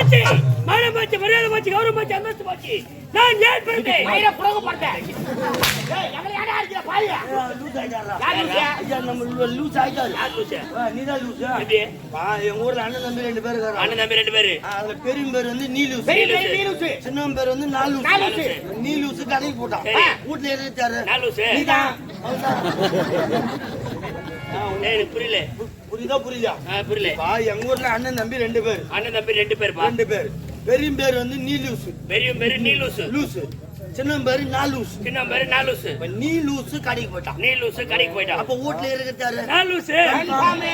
போச்சு, மானம் போச்சு, மரியாதை போச்சு, கௌரவம் போச்சு, அந்தஸ்து போச்சு. நான் ஏன் பிறந்தேன்? மயிரை புறகு போட்டேன். ஏய் எங்களை யாரா அடிக்கிற பாரு. லூஸ் ஆயிட்டாரா? யார் லூசு? ஐயா நம்ம லூஸ் ஆயிட்டாரு. யார் லூசு? நீதான் லூஸ். எப்படி? எங்க ஊர்ல அண்ணன் தம்பி 2 பேர் இருக்காங்க. அண்ணன் தம்பி 2 பேரு. அதுல பெரிய பேர் வந்து நீ லூஸ். நீ லூசு. சின்ன பேர் வந்து நான் லூஸ். நீ லூஸ் கடைக்கு போட்டான். வீட்டுல இருக்காரு. நான் லூசு. நீதான். ஏய் எனக்கு புரியல. புரியுதா? புரியல. எங்க ஊர்ல அண்ணன் தம்பி 2 பேர். அண்ணன் தம்பி 2 பேர்ப்பா. 2 பேர். பெரிய பேர் வந்து நீ லூஸ். பெரிய பேரு நீ லூசு. லூஸ். சின்ன பேரு நான் லூஸ். சின்ன பேரு நான் லூசு. நீ லூஸ் கடைக்கு போட்டான். நீ லூசு கடைக்கு போயிட்டான். அப்ப வீட்டுல இருக்காரு. நான் லூசு. சாமி.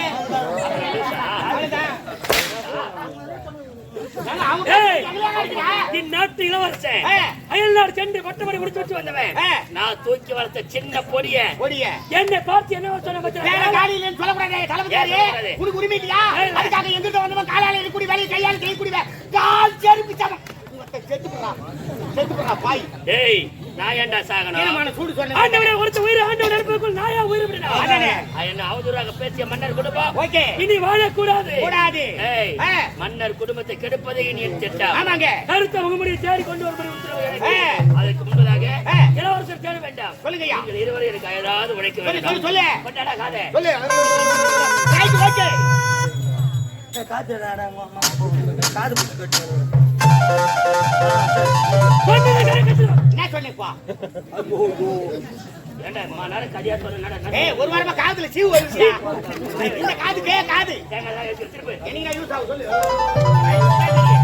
அவ்வளவுதான். நாட்டு இளவரசன் அயல்நாடு சென்று பட்டமணி முடிச்சு வச்சு வந்தவன். நான் தூக்கி வளர்த்த சின்ன பொடிய என்னை பார்த்து என்ன சொல்லக்கூடாது. தளபதியாரு உனக்கு உரிமை இல்லையா? அதுக்காக எங்கிட்ட வந்தவன் காலால இருக்கக்கூடிய வேலையை கையால செய்யக்கூடிய கால் செருப்பு சமம். செத்துப்பா பாய். டேய் நான் ஏன்டா சாகணும்? சூடு சொன்னேன். ஆண்டவரே ஒருத்த உயிர் ஆண்டவர் நடப்பதற்குள் நாயா உயிர் விடா. என்ன அவதூறாக பேசிய மன்னர் குடும்பம் ஓகே இனி வாழக்கூடாது. கூடாது. மன்னர் குடும்பத்தை கெடுப்பதே இனி என் திட்டம். ஆமாங்க. கருத்த முகமுடியை தேடி கொண்டு வரும்படி உத்தரவு எனக்கு. அதுக்கு முன்பதாக இளவரசர் தேட வேண்டாம். சொல்லுங்கய்யா. நீங்கள் இருவரும் எனக்கு ஏதாவது உழைக்க வேண்டும். சொல்லு. கொண்டாடா காதே. சொல்லு. ஓகே. காது காது கட்டு. என்ன சொன்னேப்பா? ஏண்டா மானார கடியா சொன்னா ஏய் ஒரு வாரமா காதுல சீவு வருதுடா. இந்த காதுக்கே காது. தேங்காய் எடுத்து திருப்பு. என்னங்க யூஸ் ஆகும் சொல்லு.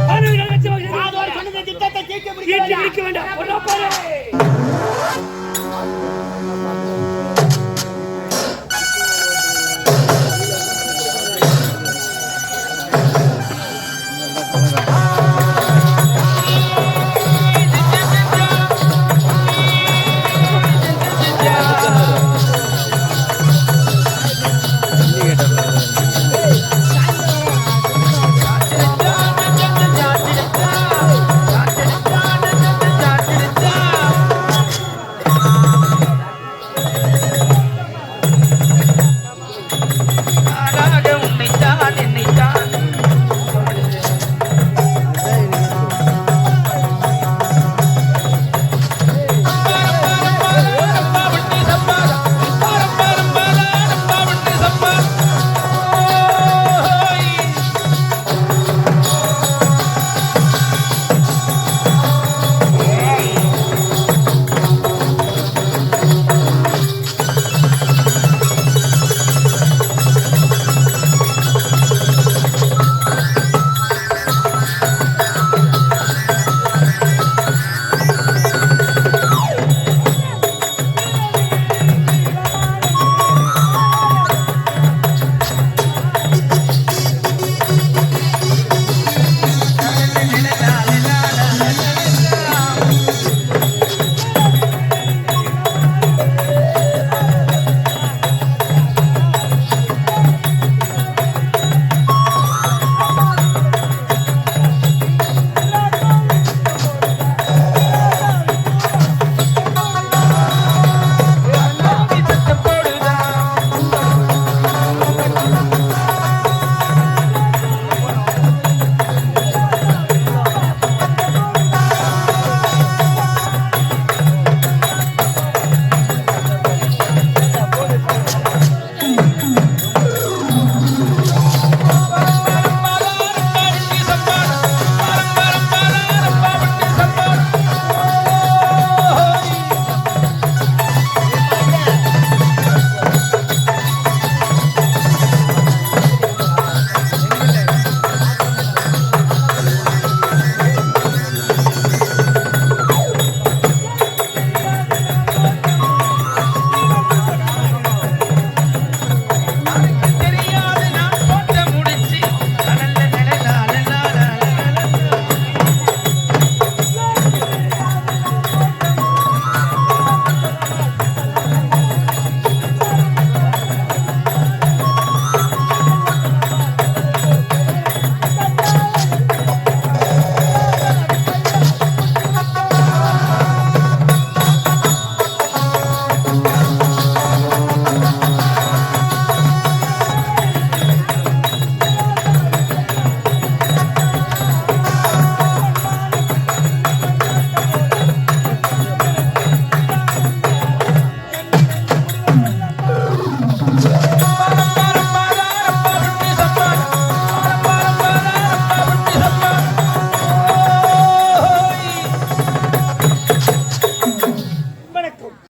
காதோட சொன்னது திட்டத்தை தீர்க்க முடிக்க வேண்டாம். ஒண்ணா பாரு.